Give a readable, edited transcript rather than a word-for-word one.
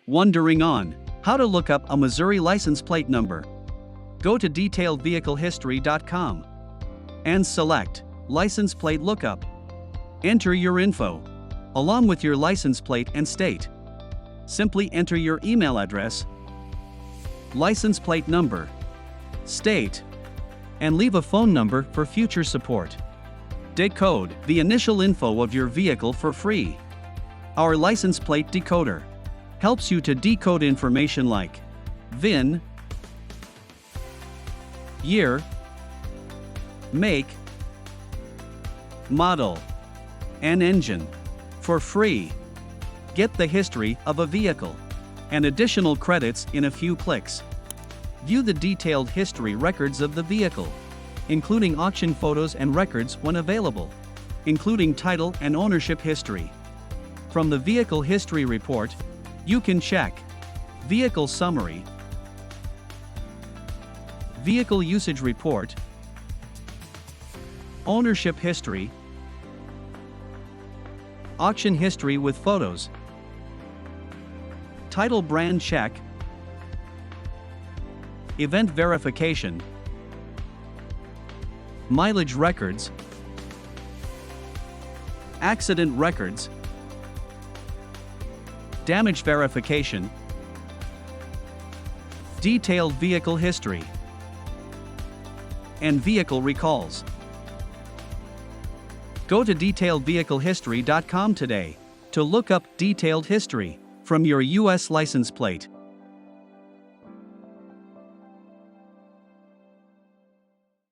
Wondering on how to look up a Missouri license plate number? Go to detailedvehiclehistory.com and select License Plate Lookup. Enter your info, along with your license plate and state. Simply enter your email address, license plate number, state, and leave a phone number for future support. Decode the initial info of your vehicle for free. Our license plate decoder helps you to decode information like VIN, year, make, model, and engine for free. Get the history of a vehicle and additional credits in a few clicks. View the detailed history records of the vehicle, including auction photos and records when available, including title and ownership history. From the Vehicle History Report, you can check Vehicle Summary, Vehicle Usage Report, Ownership History, Auction History with photos, Title Brand Check, Event Verification, Mileage Records, Accident Records, Damage Verification, Detailed Vehicle History, and Vehicle Recalls. Go to detailedvehiclehistory.com today to look up detailed history from your U.S. license plate.